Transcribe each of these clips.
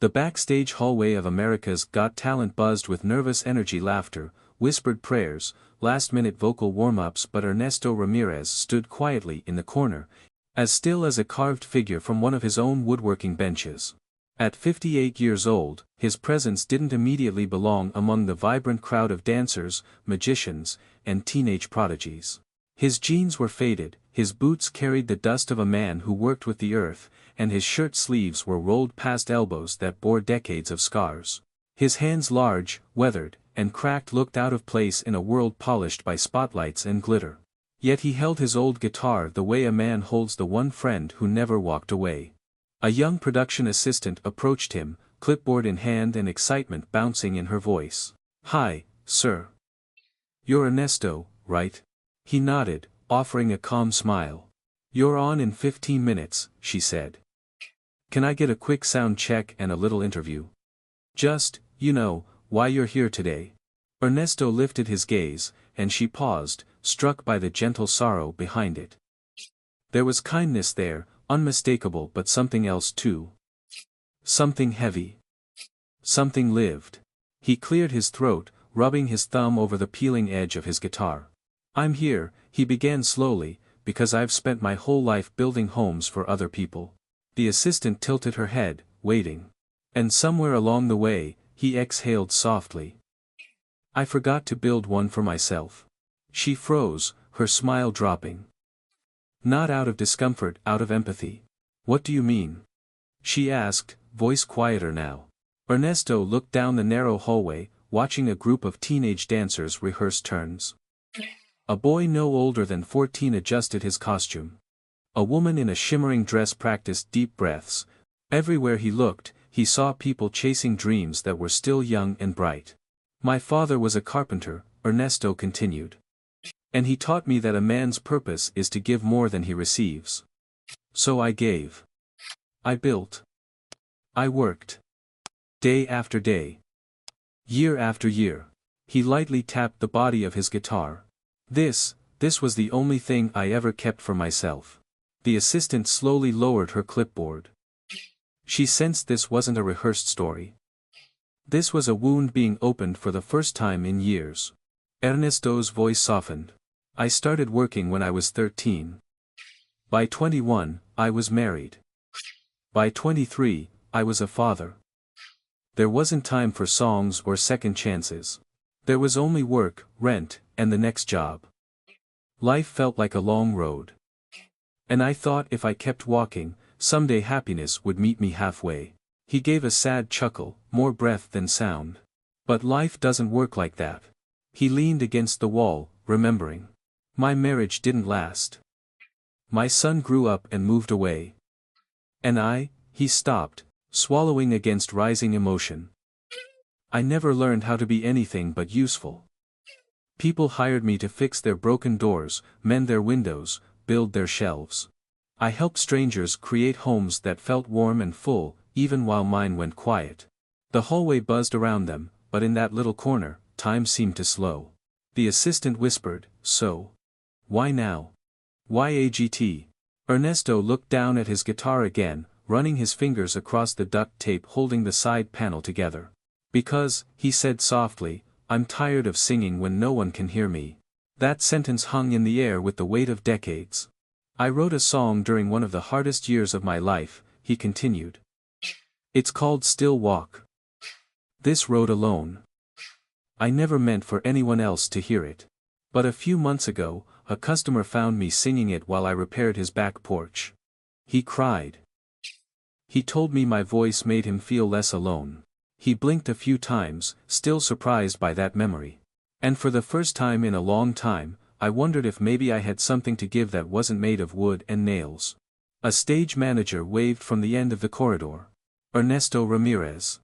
The backstage hallway of America's Got Talent buzzed with nervous energy, laughter, whispered prayers, last-minute vocal warm-ups, but Ernesto Ramirez stood quietly in the corner, as still as a carved figure from one of his own woodworking benches. At 58 years old, his presence didn't immediately belong among the vibrant crowd of dancers, magicians, and teenage prodigies. His jeans were faded, his boots carried the dust of a man who worked with the earth, and his shirt sleeves were rolled past elbows that bore decades of scars. His hands, large, weathered, and cracked, looked out of place in a world polished by spotlights and glitter. Yet he held his old guitar the way a man holds the one friend who never walked away. A young production assistant approached him, clipboard in hand and excitement bouncing in her voice. "Hi, sir. You're Ernesto, right?" He nodded, offering a calm smile. "You're on in 15 minutes, she said. "Can I get a quick sound check and a little interview? Just, why you're here today." Ernesto lifted his gaze, and she paused, struck by the gentle sorrow behind it. There was kindness there, unmistakable, but something else too. Something heavy. Something lived. He cleared his throat, rubbing his thumb over the peeling edge of his guitar. "I'm here," he began slowly, "because I've spent my whole life building homes for other people." The assistant tilted her head, waiting. "And somewhere along the way," he exhaled softly, "I forgot to build one for myself." She froze, her smile dropping. Not out of discomfort, out of empathy. "What do you mean?" she asked, voice quieter now. Ernesto looked down the narrow hallway, watching a group of teenage dancers rehearse turns. A boy no older than 14 adjusted his costume. A woman in a shimmering dress practiced deep breaths. Everywhere he looked, he saw people chasing dreams that were still young and bright. "My father was a carpenter," Ernesto continued. "And he taught me that a man's purpose is to give more than he receives. So I gave. I built. I worked. Day after day. Year after year." He lightly tapped the body of his guitar. This was the only thing I ever kept for myself." The assistant slowly lowered her clipboard. She sensed this wasn't a rehearsed story. This was a wound being opened for the first time in years. Ernesto's voice softened. "I started working when I was 13. By 21, I was married. By 23, I was a father. There wasn't time for songs or second chances. There was only work, rent, and the next job. Life felt like a long road. And I thought if I kept walking, someday happiness would meet me halfway." He gave a sad chuckle, more breath than sound. "But life doesn't work like that." He leaned against the wall, remembering. "My marriage didn't last. My son grew up and moved away. And he stopped, swallowing against rising emotion. "I never learned how to be anything but useful. People hired me to fix their broken doors, mend their windows, build their shelves. I helped strangers create homes that felt warm and full, even while mine went quiet." The hallway buzzed around them, but in that little corner, time seemed to slow. The assistant whispered, "So? Why now? Why AGT?" Ernesto looked down at his guitar again, running his fingers across the duct tape holding the side panel together. "Because," he said softly, "I'm tired of singing when no one can hear me." That sentence hung in the air with the weight of decades. "I wrote a song during one of the hardest years of my life," he continued. "It's called Still Walk. This road alone. I never meant for anyone else to hear it. But a few months ago, a customer found me singing it while I repaired his back porch. He cried. He told me my voice made him feel less alone." He blinked a few times, still surprised by that memory. "And for the first time in a long time, I wondered if maybe I had something to give that wasn't made of wood and nails." A stage manager waved from the end of the corridor. "Ernesto Ramirez.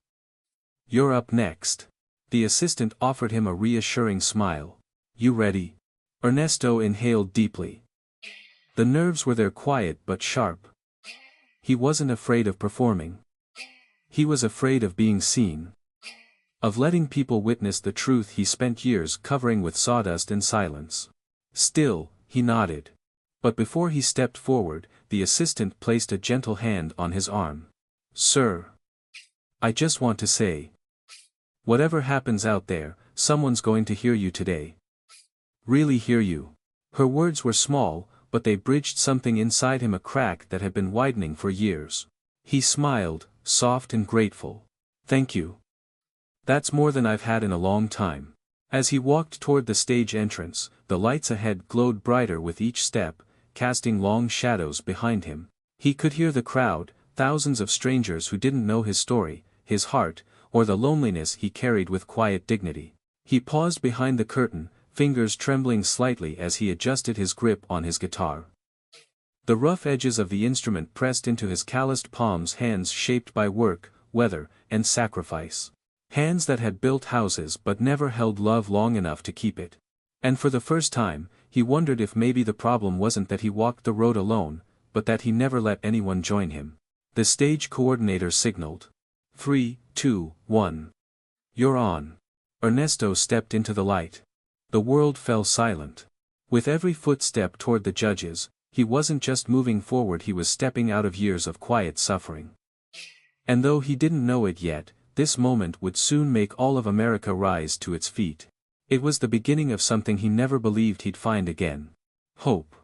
You're up next." The assistant offered him a reassuring smile. "You ready?" Ernesto inhaled deeply. The nerves were there, quiet but sharp. He wasn't afraid of performing. He was afraid of being seen. Of letting people witness the truth he spent years covering with sawdust and silence. Still, he nodded. But before he stepped forward, the assistant placed a gentle hand on his arm. "Sir. I just want to say. Whatever happens out there, someone's going to hear you today. Really hear you. Her words were small, but they bridged something inside him, a crack that had been widening for years. He smiled, soft and grateful. Thank you. That's more than I've had in a long time. As he walked toward the stage entrance, the lights ahead glowed brighter with each step, casting long shadows behind him. He could hear the crowd, thousands of strangers who didn't know his story, his heart, or the loneliness he carried with quiet dignity. He paused behind the curtain, fingers trembling slightly as he adjusted his grip on his guitar. The rough edges of the instrument pressed into his calloused palms, hands shaped by work, weather, and sacrifice. Hands that had built houses but never held love long enough to keep it. And for the first time, he wondered if maybe the problem wasn't that he walked the road alone, but that he never let anyone join him. The stage coordinator signaled. 3, 2, 1. You're on. Ernesto stepped into the light. The world fell silent. With every footstep toward the judges, he wasn't just moving forward, he was stepping out of years of quiet suffering. And though he didn't know it yet, this moment would soon make all of America rise to its feet. It was the beginning of something he never believed he'd find again. Hope.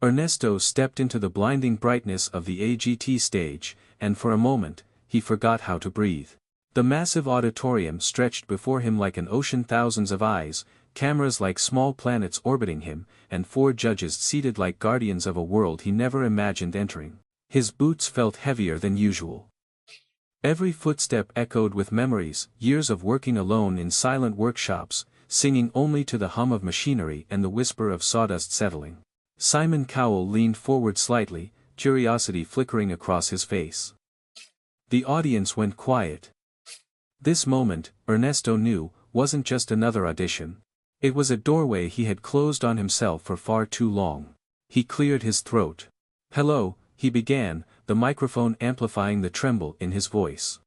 Ernesto stepped into the blinding brightness of the AGT stage, and for a moment, he forgot how to breathe. The massive auditorium stretched before him like an ocean, thousands of eyes, cameras like small planets orbiting him, and 4 judges seated like guardians of a world he never imagined entering. His boots felt heavier than usual. Every footstep echoed with memories, years of working alone in silent workshops, singing only to the hum of machinery and the whisper of sawdust settling. Simon Cowell leaned forward slightly, curiosity flickering across his face. The audience went quiet. This moment, Ernesto knew, wasn't just another audition. It was a doorway he had closed on himself for far too long. He cleared his throat. Hello, he began, the microphone amplifying the tremble in his voice.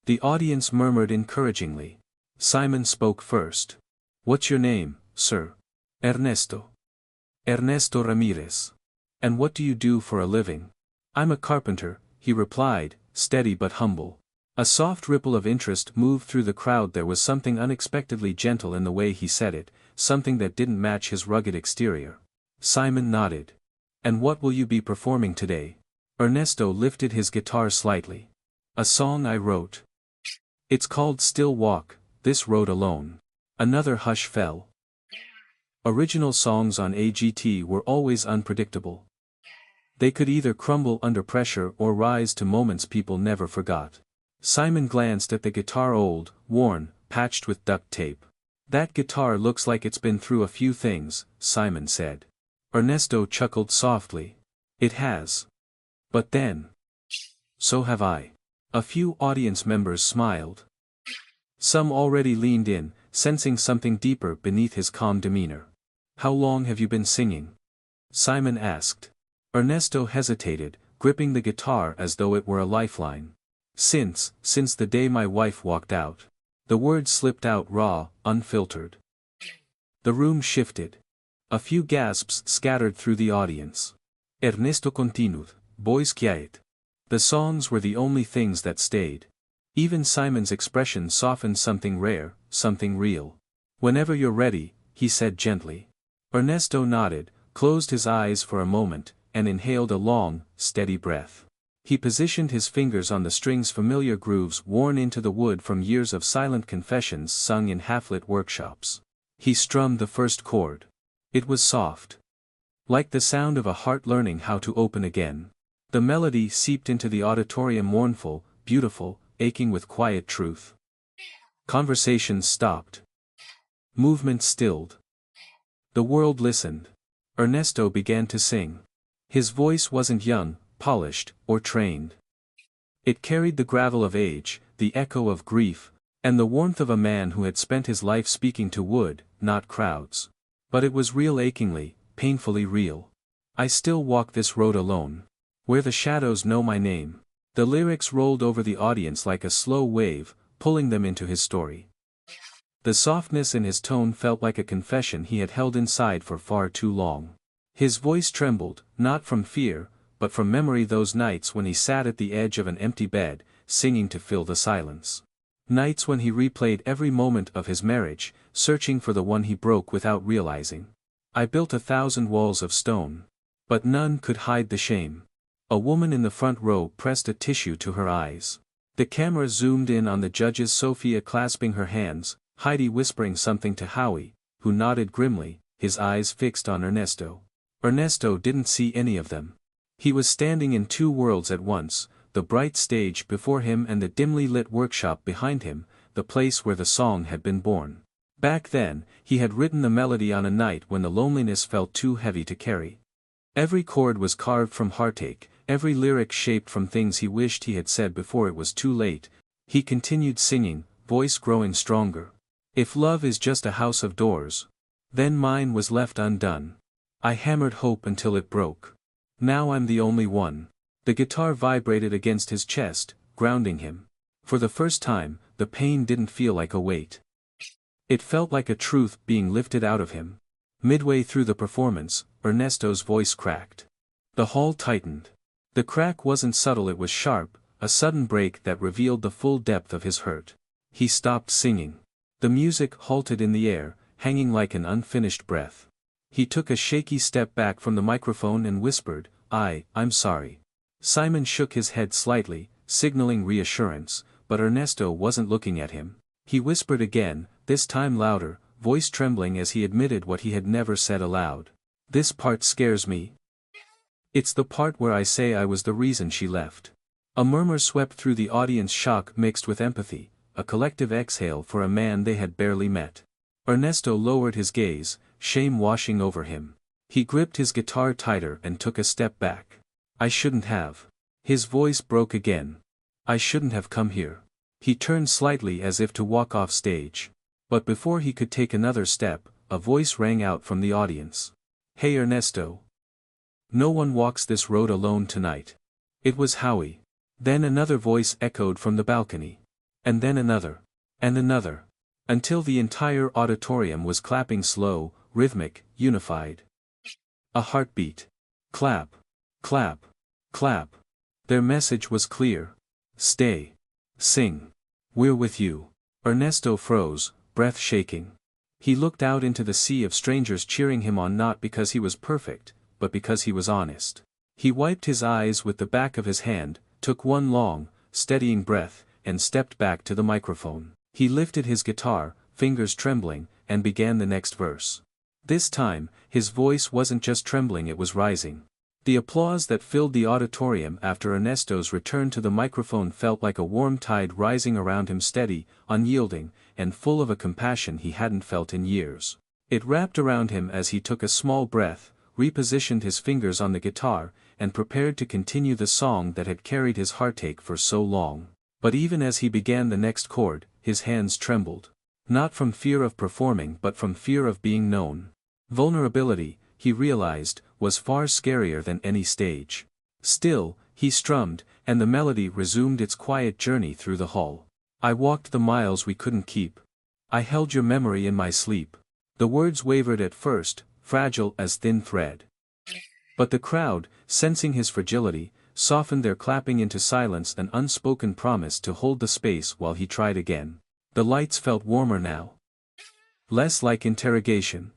The audience murmured encouragingly. Simon spoke first. What's your name, sir? Ernesto. Ernesto Ramirez. And what do you do for a living? I'm a carpenter, he replied, steady but humble. A soft ripple of interest moved through the crowd. There was something unexpectedly gentle in the way he said it, something that didn't match his rugged exterior. Simon nodded. And what will you be performing today? Ernesto lifted his guitar slightly. A song I wrote. It's called Still Walk, this road alone. Another hush fell. Original songs on AGT were always unpredictable. They could either crumble under pressure or rise to moments people never forgot. Simon glanced at the guitar, old, worn, patched with duct tape. That guitar looks like it's been through a few things, Simon said. Ernesto chuckled softly. It has. But then. So have I. A few audience members smiled. Some already leaned in, sensing something deeper beneath his calm demeanor. How long have you been singing? Simon asked. Ernesto hesitated, gripping the guitar as though it were a lifeline. Since the day my wife walked out. The words slipped out raw, unfiltered. The room shifted. A few gasps scattered through the audience. Ernesto continued, Boys quiet. The songs were the only things that stayed. Even Simon's expression softened, something rare, something real. Whenever you're ready, he said gently. Ernesto nodded, closed his eyes for a moment, and inhaled a long, steady breath. He positioned his fingers on the strings, familiar grooves worn into the wood from years of silent confessions sung in half-lit workshops. He strummed the first chord. It was soft. Like the sound of a heart learning how to open again. The melody seeped into the auditorium, mournful, beautiful, aching with quiet truth. Conversations stopped. Movement stilled. The world listened. Ernesto began to sing. His voice wasn't young, polished, or trained. It carried the gravel of age, the echo of grief, and the warmth of a man who had spent his life speaking to wood, not crowds. But it was real, achingly, painfully real. I still walk this road alone. Where the shadows know my name. The lyrics rolled over the audience like a slow wave, pulling them into his story. The softness in his tone felt like a confession he had held inside for far too long. His voice trembled, not from fear, but from memory, those nights when he sat at the edge of an empty bed, singing to fill the silence. Nights when he replayed every moment of his marriage, searching for the one he broke without realizing. I built 1,000 walls of stone. But none could hide the shame. A woman in the front row pressed a tissue to her eyes. The camera zoomed in on the judges, Sophia clasping her hands, Heidi whispering something to Howie, who nodded grimly, his eyes fixed on Ernesto. Ernesto didn't see any of them. He was standing in two worlds at once, the bright stage before him and the dimly lit workshop behind him, the place where the song had been born. Back then, he had written the melody on a night when the loneliness felt too heavy to carry. Every chord was carved from heartache, every lyric shaped from things he wished he had said before it was too late. He continued singing, voice growing stronger. If love is just a house of doors, then mine was left undone. I hammered hope until it broke. Now I'm the only one. The guitar vibrated against his chest, grounding him. For the first time, the pain didn't feel like a weight. It felt like a truth being lifted out of him. Midway through the performance, Ernesto's voice cracked. The hall tightened. The crack wasn't subtle, it was sharp, a sudden break that revealed the full depth of his hurt. He stopped singing. The music halted in the air, hanging like an unfinished breath. He took a shaky step back from the microphone and whispered, I'm sorry. Simon shook his head slightly, signaling reassurance, but Ernesto wasn't looking at him. He whispered again, this time louder, voice trembling as he admitted what he had never said aloud. This part scares me. It's the part where I say I was the reason she left. A murmur swept through the audience, shock mixed with empathy, a collective exhale for a man they had barely met. Ernesto lowered his gaze, shame washing over him. He gripped his guitar tighter and took a step back. I shouldn't have. His voice broke again. I shouldn't have come here. He turned slightly as if to walk off stage. But before he could take another step, a voice rang out from the audience. Hey Ernesto. No one walks this road alone tonight. It was Howie. Then another voice echoed from the balcony. And then another. And another. Until the entire auditorium was clapping, slow, rhythmic, unified. A heartbeat. Clap. Clap. Clap. Their message was clear. Stay. Sing. We're with you. Ernesto froze, breath shaking. He looked out into the sea of strangers cheering him on, not because he was perfect, but because he was honest. He wiped his eyes with the back of his hand, took one long, steadying breath, and stepped back to the microphone. He lifted his guitar, fingers trembling, and began the next verse. This time, his voice wasn't just trembling, it was rising. The applause that filled the auditorium after Ernesto's return to the microphone felt like a warm tide rising around him, steady, unyielding, and full of a compassion he hadn't felt in years. It wrapped around him as he took a small breath, repositioned his fingers on the guitar, and prepared to continue the song that had carried his heartache for so long. But even as he began the next chord, his hands trembled. Not from fear of performing but from fear of being known. Vulnerability, he realized, was far scarier than any stage. Still, he strummed, and the melody resumed its quiet journey through the hall. I walked the miles we couldn't keep. I held your memory in my sleep. The words wavered at first, fragile as thin thread. But the crowd, sensing his fragility, softened their clapping into silence, an unspoken promise to hold the space while he tried again. The lights felt warmer now. Less like interrogation.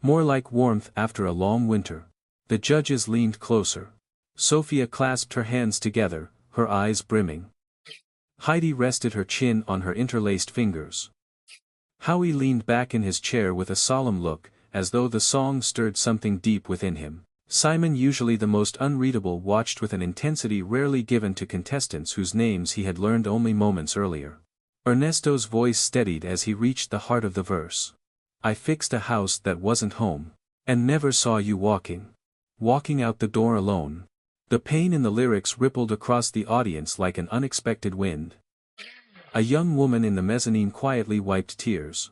More like warmth after a long winter. The judges leaned closer. Sophia clasped her hands together, her eyes brimming. Heidi rested her chin on her interlaced fingers. Howie leaned back in his chair with a solemn look, as though the song stirred something deep within him. Simon, usually the most unreadable, watched with an intensity rarely given to contestants whose names he had learned only moments earlier. Ernesto's voice steadied as he reached the heart of the verse. I fixed a house that wasn't home. And never saw you walking out the door alone. The pain in the lyrics rippled across the audience like an unexpected wind. A young woman in the mezzanine quietly wiped tears.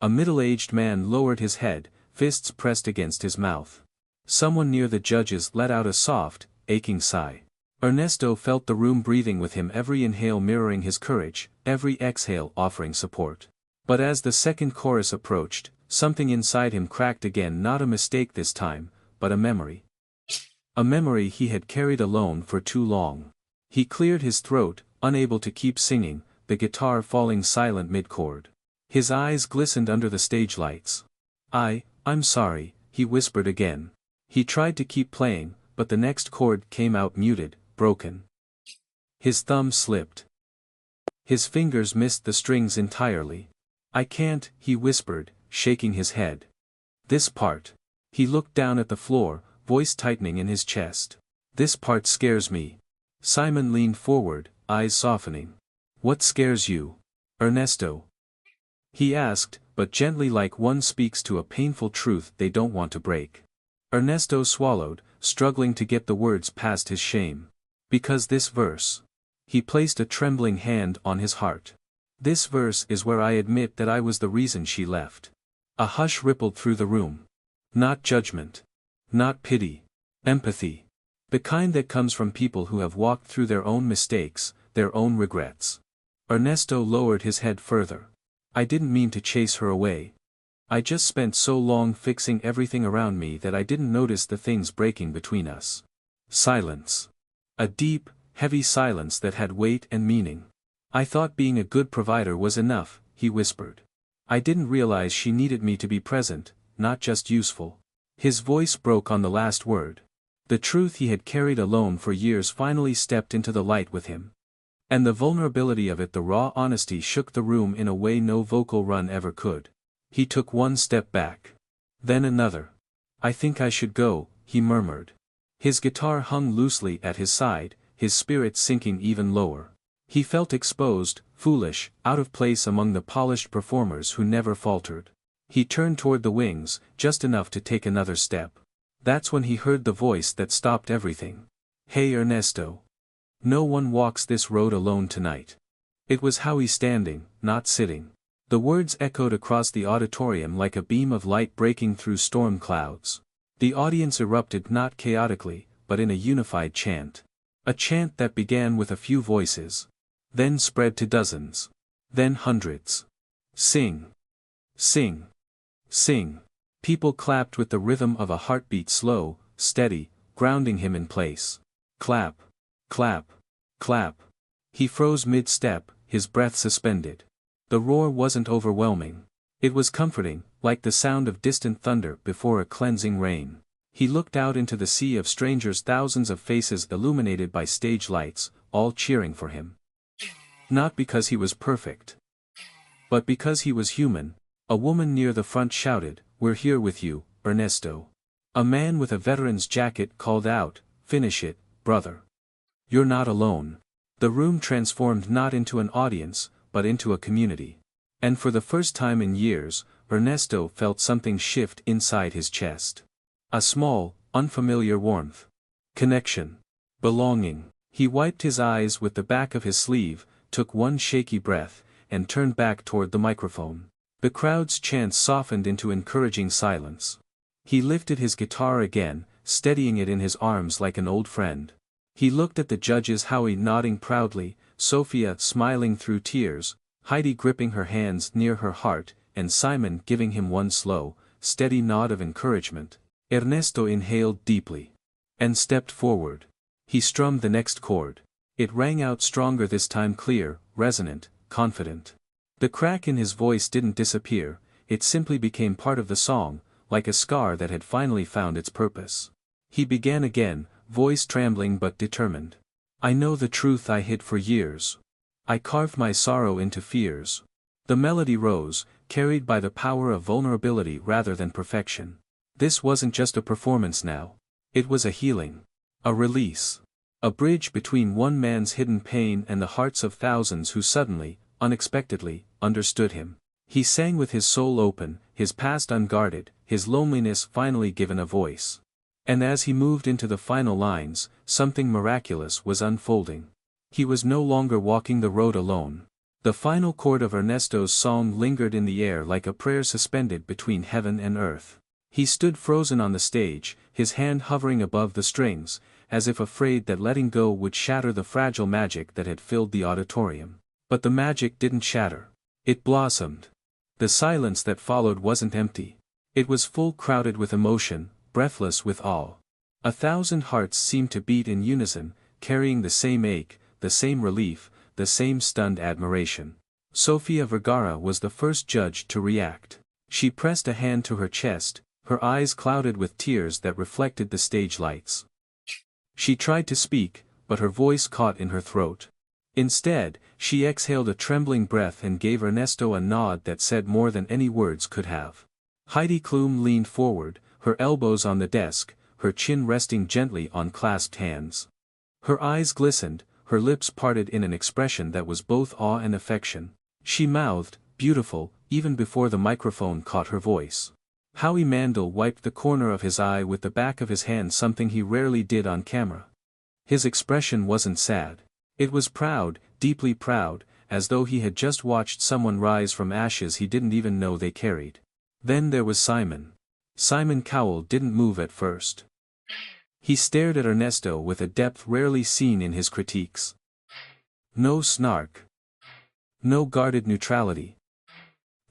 A middle-aged man lowered his head, fists pressed against his mouth. Someone near the judges let out a soft, aching sigh. Ernesto felt the room breathing with him, every inhale mirroring his courage, every exhale offering support. But as the second chorus approached, something inside him cracked again, not a mistake this time, but a memory. A memory he had carried alone for too long. He cleared his throat, unable to keep singing, the guitar falling silent mid-chord. His eyes glistened under the stage lights. I'm sorry, he whispered again. He tried to keep playing, but the next chord came out muted, broken. His thumb slipped. His fingers missed the strings entirely. I can't, he whispered, shaking his head. This part. He looked down at the floor, voice tightening in his chest. This part scares me. Simon leaned forward, eyes softening. What scares you, Ernesto? He asked, but gently, like one speaks to a painful truth they don't want to break. Ernesto swallowed, struggling to get the words past his shame. Because this verse. He placed a trembling hand on his heart. This verse is where I admit that I was the reason she left. A hush rippled through the room. Not judgment. Not pity. Empathy. The kind that comes from people who have walked through their own mistakes, their own regrets. Ernesto lowered his head further. I didn't mean to chase her away. I just spent so long fixing everything around me that I didn't notice the things breaking between us. Silence. A deep, heavy silence that had weight and meaning. I thought being a good provider was enough, he whispered. I didn't realize she needed me to be present, not just useful. His voice broke on the last word. The truth he had carried alone for years finally stepped into the light with him. And the vulnerability of it, the raw honesty, shook the room in a way no vocal run ever could. He took one step back. Then another. I think I should go, he murmured. His guitar hung loosely at his side, his spirit sinking even lower. He felt exposed, foolish, out of place among the polished performers who never faltered. He turned toward the wings, just enough to take another step. That's when he heard the voice that stopped everything. Hey Ernesto. No one walks this road alone tonight. It was Howie standing, not sitting. The words echoed across the auditorium like a beam of light breaking through storm clouds. The audience erupted not chaotically, but in a unified chant. A chant that began with a few voices. Then spread to dozens. Then hundreds. Sing. Sing. Sing. People clapped with the rhythm of a heartbeat, slow, steady, grounding him in place. Clap. Clap. Clap. He froze mid-step, his breath suspended. The roar wasn't overwhelming. It was comforting, like the sound of distant thunder before a cleansing rain. He looked out into the sea of strangers, thousands of faces illuminated by stage lights, all cheering for him. Not because he was perfect, but because he was human. A woman near the front shouted, "We're here with you, Ernesto." A man with a veteran's jacket called out, "Finish it, brother. You're not alone." The room transformed not into an audience, but into a community. And for the first time in years, Ernesto felt something shift inside his chest. A small, unfamiliar warmth. Connection. Belonging. He wiped his eyes with the back of his sleeve, took one shaky breath, and turned back toward the microphone. The crowd's chants softened into encouraging silence. He lifted his guitar again, steadying it in his arms like an old friend. He looked at the judges, Howie nodding proudly, Sophia smiling through tears, Heidi gripping her hands near her heart, and Simon giving him one slow, steady nod of encouragement. Ernesto inhaled deeply. And stepped forward. He strummed the next chord. It rang out stronger this time, clear, resonant, confident. The crack in his voice didn't disappear, it simply became part of the song, like a scar that had finally found its purpose. He began again, voice trembling but determined. I know the truth I hid for years. I carved my sorrow into fears. The melody rose, carried by the power of vulnerability rather than perfection. This wasn't just a performance now. It was a healing. A release. A bridge between one man's hidden pain and the hearts of thousands who suddenly, unexpectedly, understood him. He sang with his soul open, his past unguarded, his loneliness finally given a voice. And as he moved into the final lines, something miraculous was unfolding. He was no longer walking the road alone. The final chord of Ernesto's song lingered in the air like a prayer suspended between heaven and earth. He stood frozen on the stage, his hand hovering above the strings, as if afraid that letting go would shatter the fragile magic that had filled the auditorium. But the magic didn't shatter. It blossomed. The silence that followed wasn't empty. It was full, crowded with emotion, breathless with awe. 1,000 hearts seemed to beat in unison, carrying the same ache, the same relief, the same stunned admiration. Sofia Vergara was the first judge to react. She pressed a hand to her chest, her eyes clouded with tears that reflected the stage lights. She tried to speak, but her voice caught in her throat. Instead, she exhaled a trembling breath and gave Ernesto a nod that said more than any words could have. Heidi Klum leaned forward, her elbows on the desk, her chin resting gently on clasped hands. Her eyes glistened, her lips parted in an expression that was both awe and affection. She mouthed, "Beautiful," even before the microphone caught her voice. Howie Mandel wiped the corner of his eye with the back of his hand, something he rarely did on camera. His expression wasn't sad. It was proud, deeply proud, as though he had just watched someone rise from ashes he didn't even know they carried. Then there was Simon. Simon Cowell didn't move at first. He stared at Ernesto with a depth rarely seen in his critiques. No snark. No guarded neutrality.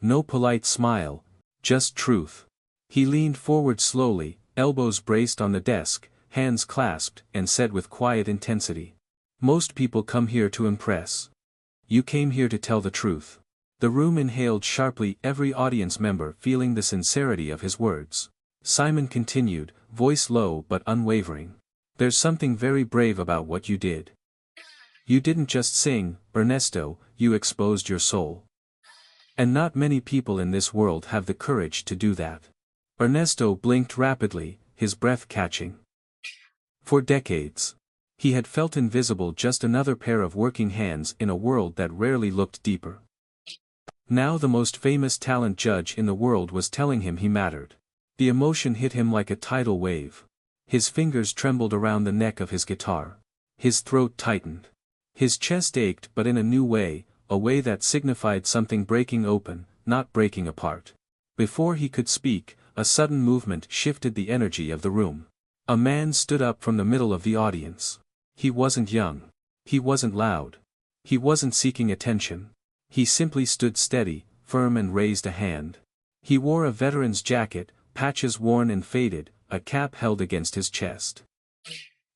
No polite smile, just truth. He leaned forward slowly, elbows braced on the desk, hands clasped, and said with quiet intensity, "Most people come here to impress. You came here to tell the truth." The room inhaled sharply, every audience member feeling the sincerity of his words. Simon continued, voice low but unwavering. "There's something very brave about what you did. You didn't just sing, Ernesto, you exposed your soul. And not many people in this world have the courage to do that." Ernesto blinked rapidly, his breath catching. For decades, he had felt invisible, just another pair of working hands in a world that rarely looked deeper. Now the most famous talent judge in the world was telling him he mattered. The emotion hit him like a tidal wave. His fingers trembled around the neck of his guitar. His throat tightened. His chest ached, but in a new way, a way that signified something breaking open, not breaking apart. Before he could speak, a sudden movement shifted the energy of the room. A man stood up from the middle of the audience. He wasn't young. He wasn't loud. He wasn't seeking attention. He simply stood steady, firm, and raised a hand. He wore a veteran's jacket, patches worn and faded, a cap held against his chest.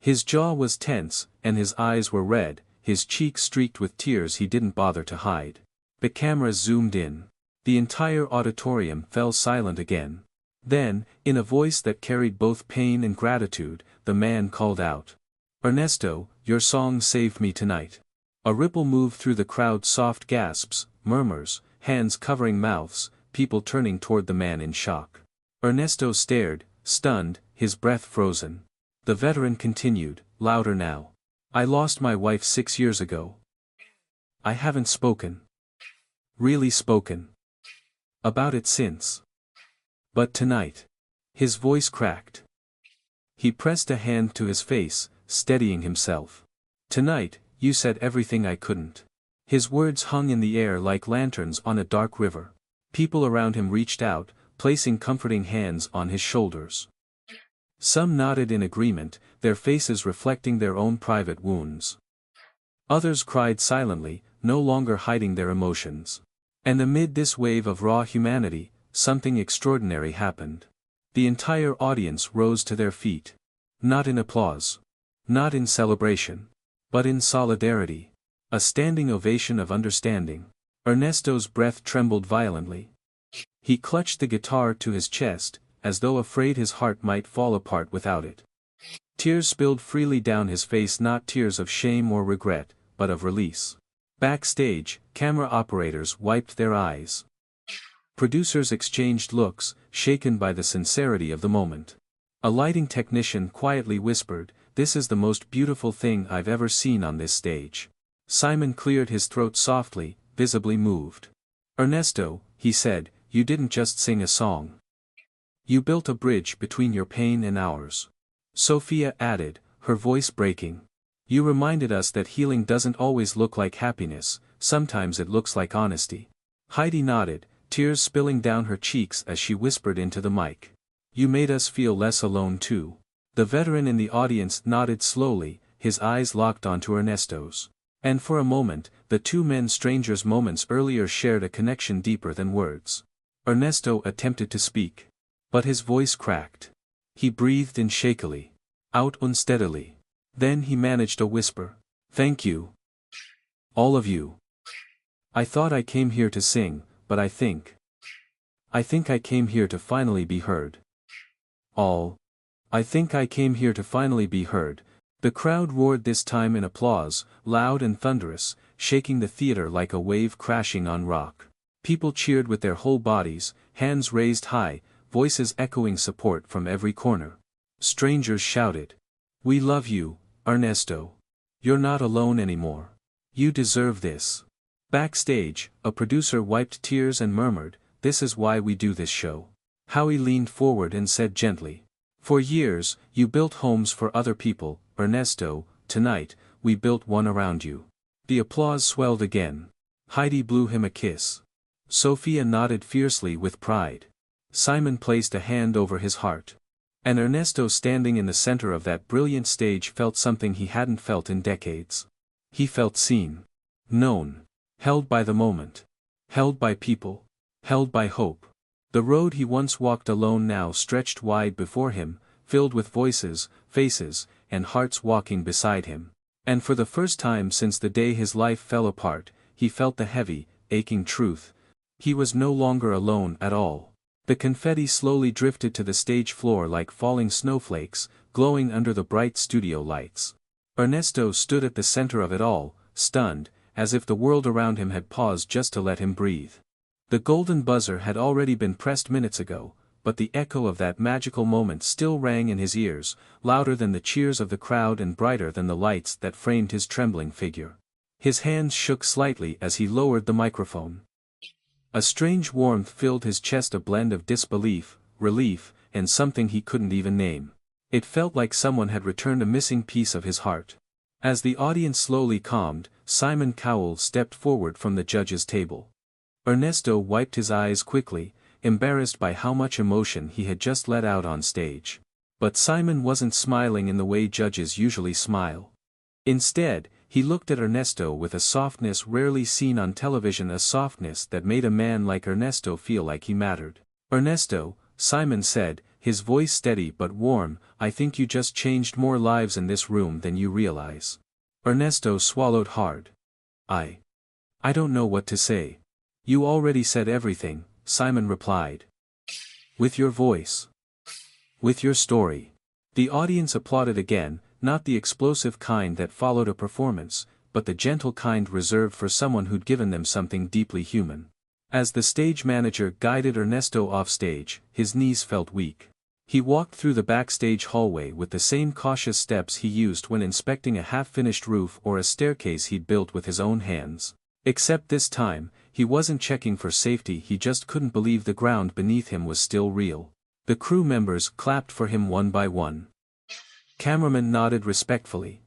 His jaw was tense, and his eyes were red, his cheeks streaked with tears he didn't bother to hide. The cameras zoomed in. The entire auditorium fell silent again. Then, in a voice that carried both pain and gratitude, the man called out, "Ernesto, your song saved me tonight." A ripple moved through the crowd, soft gasps, murmurs, hands covering mouths, people turning toward the man in shock. Ernesto stared, stunned, his breath frozen. The veteran continued, louder now. "I lost my wife 6 years ago. I haven't spoken. Really spoken. About it since. But tonight." His voice cracked. He pressed a hand to his face, steadying himself. "Tonight, you said everything I couldn't." His words hung in the air like lanterns on a dark river. People around him reached out, placing comforting hands on his shoulders. Some nodded in agreement, their faces reflecting their own private wounds. Others cried silently, no longer hiding their emotions. And amid this wave of raw humanity, something extraordinary happened. The entire audience rose to their feet. Not in applause. Not in celebration. But in solidarity. A standing ovation of understanding. Ernesto's breath trembled violently. He clutched the guitar to his chest, as though afraid his heart might fall apart without it. Tears spilled freely down his face, not tears of shame or regret, but of release. Backstage, camera operators wiped their eyes. Producers exchanged looks, shaken by the sincerity of the moment. A lighting technician quietly whispered, "This is the most beautiful thing I've ever seen on this stage." Simon cleared his throat softly, visibly moved. "Ernesto," he said, "you didn't just sing a song. You built a bridge between your pain and ours." Sofia added, her voice breaking. "You reminded us that healing doesn't always look like happiness, sometimes it looks like honesty." Heidi nodded, tears spilling down her cheeks as she whispered into the mic. "You made us feel less alone too." The veteran in the audience nodded slowly, his eyes locked onto Ernesto's. And for a moment, the two men strangers moments earlier shared a connection deeper than words. Ernesto attempted to speak. But his voice cracked. He breathed in shakily. Out unsteadily. Then he managed a whisper. "Thank you." All of you. I thought I came here to sing, but I think I came here to finally be heard. All. I think I came here to finally be heard. The crowd roared this time in applause, loud and thunderous, shaking the theater like a wave crashing on rock. People cheered with their whole bodies, hands raised high, voices echoing support from every corner. Strangers shouted, "We love you, Ernesto. You're not alone anymore. You deserve this." Backstage, a producer wiped tears and murmured, "This is why we do this show." Howie leaned forward and said gently, "For years, you built homes for other people, Ernesto. Tonight, we built one around you." The applause swelled again. Heidi blew him a kiss. Sophia nodded fiercely with pride. Simon placed a hand over his heart. And Ernesto, standing in the center of that brilliant stage, felt something he hadn't felt in decades. He felt seen. Known. Held by the moment. Held by people. Held by hope. The road he once walked alone now stretched wide before him, filled with voices, faces, and hearts walking beside him. And for the first time since the day his life fell apart, he felt the heavy, aching truth. He was no longer alone at all. The confetti slowly drifted to the stage floor like falling snowflakes, glowing under the bright studio lights. Ernesto stood at the center of it all, stunned, as if the world around him had paused just to let him breathe. The golden buzzer had already been pressed minutes ago, but the echo of that magical moment still rang in his ears, louder than the cheers of the crowd and brighter than the lights that framed his trembling figure. His hands shook slightly as he lowered the microphone. A strange warmth filled his chest, a blend of disbelief, relief, and something he couldn't even name. It felt like someone had returned a missing piece of his heart. As the audience slowly calmed, Simon Cowell stepped forward from the judges' table. Ernesto wiped his eyes quickly, embarrassed by how much emotion he had just let out on stage. But Simon wasn't smiling in the way judges usually smile. Instead, he looked at Ernesto with a softness rarely seen on television, a softness that made a man like Ernesto feel like he mattered. "Ernesto," Simon said, his voice steady but warm, "I think you just changed more lives in this room than you realize." Ernesto swallowed hard. I don't know what to say." "You already said everything," Simon replied. "With your voice. With your story." The audience applauded again, not the explosive kind that followed a performance, but the gentle kind reserved for someone who'd given them something deeply human. As the stage manager guided Ernesto off stage, his knees felt weak. He walked through the backstage hallway with the same cautious steps he used when inspecting a half-finished roof or a staircase he'd built with his own hands. Except this time, he wasn't checking for safety, he just couldn't believe the ground beneath him was still real. The crew members clapped for him one by one. Cameraman nodded respectfully.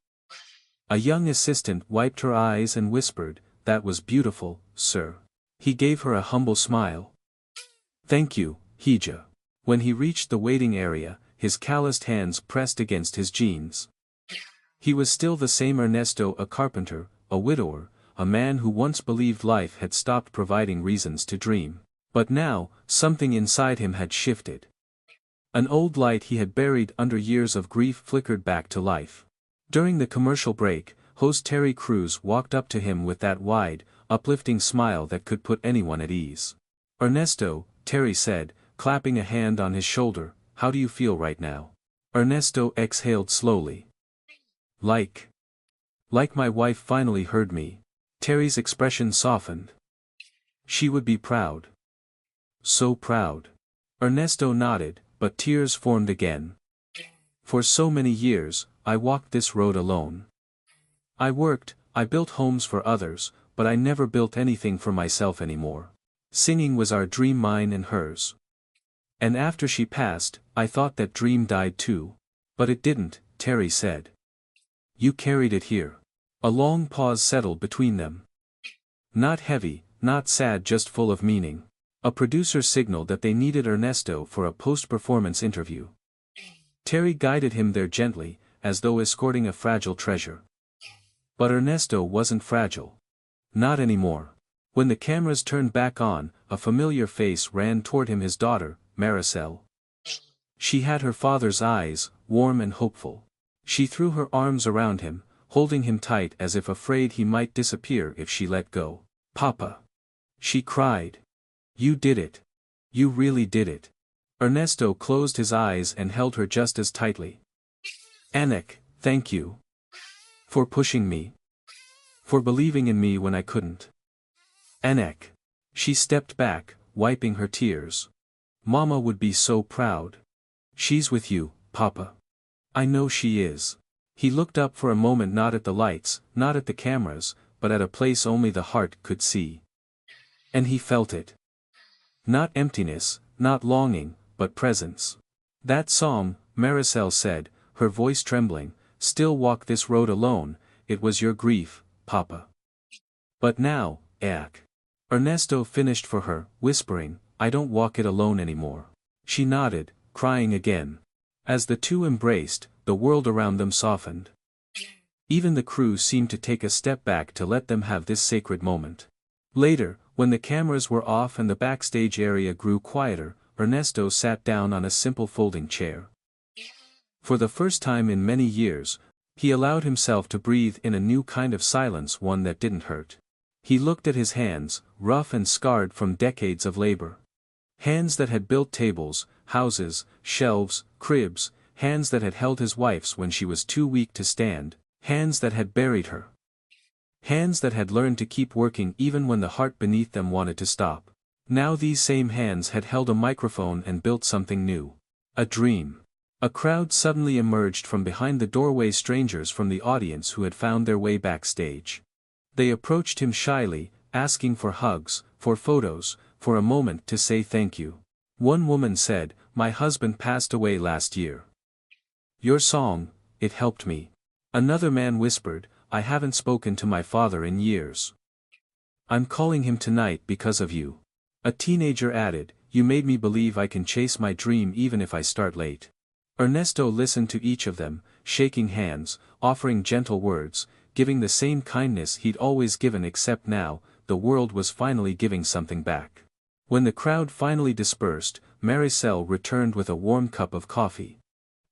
A young assistant wiped her eyes and whispered, "That was beautiful, sir." He gave her a humble smile. "Thank you, Hija." When he reached the waiting area, his calloused hands pressed against his jeans. He was still the same Ernesto, a carpenter, a widower, a man who once believed life had stopped providing reasons to dream. But now, something inside him had shifted. An old light he had buried under years of grief flickered back to life. During the commercial break, host Terry Crews walked up to him with that wide, uplifting smile that could put anyone at ease. "Ernesto," Terry said, clapping a hand on his shoulder, "how do you feel right now?" Ernesto exhaled slowly. Like my wife finally heard me." Terry's expression softened. "She would be proud. So proud." Ernesto nodded, but tears formed again. "For so many years, I walked this road alone. I worked, I built homes for others, but I never built anything for myself anymore. Singing was our dream, mine and hers. And after she passed, I thought that dream died too. But it didn't," Terry said. "You carried it here." A long pause settled between them. Not heavy, not sad, just full of meaning. A producer signaled that they needed Ernesto for a post-performance interview. Terry guided him there gently, as though escorting a fragile treasure. But Ernesto wasn't fragile. Not anymore. When the cameras turned back on, a familiar face ran toward him, his daughter, Maricel. She had her father's eyes, warm and hopeful. She threw her arms around him, holding him tight as if afraid he might disappear if she let go. "Papa!" she cried. "You did it. You really did it." Ernesto closed his eyes and held her just as tightly. "Anik, thank you. For pushing me. For believing in me when I couldn't. Anik." She stepped back, wiping her tears. "Mama would be so proud. She's with you, Papa. I know she is." He looked up for a moment, not at the lights, not at the cameras, but at a place only the heart could see. And he felt it. Not emptiness, not longing, but presence. "That song," Maricel said, her voice trembling, "still walk this road alone, it was your grief, Papa. But now, Ak." Ernesto finished for her, whispering, "I don't walk it alone anymore." She nodded, crying again. As the two embraced, the world around them softened. Even the crew seemed to take a step back to let them have this sacred moment. Later, when the cameras were off and the backstage area grew quieter, Ernesto sat down on a simple folding chair. For the first time in many years, he allowed himself to breathe in a new kind of silence, one that didn't hurt. He looked at his hands, rough and scarred from decades of labor. Hands that had built tables, houses, shelves, cribs, hands that had held his wife's when she was too weak to stand, hands that had buried her. Hands that had learned to keep working even when the heart beneath them wanted to stop. Now these same hands had held a microphone and built something new. A dream. A crowd suddenly emerged from behind the doorway, strangers from the audience who had found their way backstage. They approached him shyly, asking for hugs, for photos, for a moment to say thank you. One woman said, "My husband passed away last year. Your song, it helped me." Another man whispered, "I haven't spoken to my father in years. I'm calling him tonight because of you." A teenager added, "You made me believe I can chase my dream even if I start late." Ernesto listened to each of them, shaking hands, offering gentle words, giving the same kindness he'd always given, except now, the world was finally giving something back. When the crowd finally dispersed, Maricel returned with a warm cup of coffee.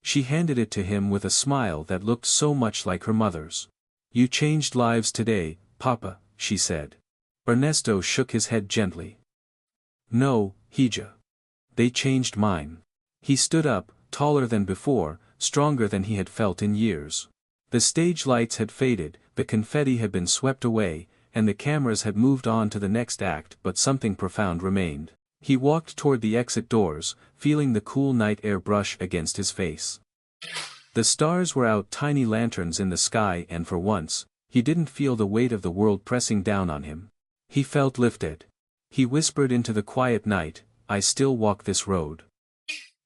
She handed it to him with a smile that looked so much like her mother's. "You changed lives today, Papa," she said. Ernesto shook his head gently. "No, Hija. They changed mine." He stood up, taller than before, stronger than he had felt in years. The stage lights had faded, the confetti had been swept away, and the cameras had moved on to the next act, but something profound remained. He walked toward the exit doors, feeling the cool night air brush against his face. The stars were out, tiny lanterns in the sky, and for once, he didn't feel the weight of the world pressing down on him. He felt lifted. He whispered into the quiet night, "I still walk this road.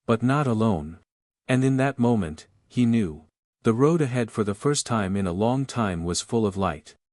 But not alone." And in that moment, he knew. The road ahead for the first time in a long time was full of light.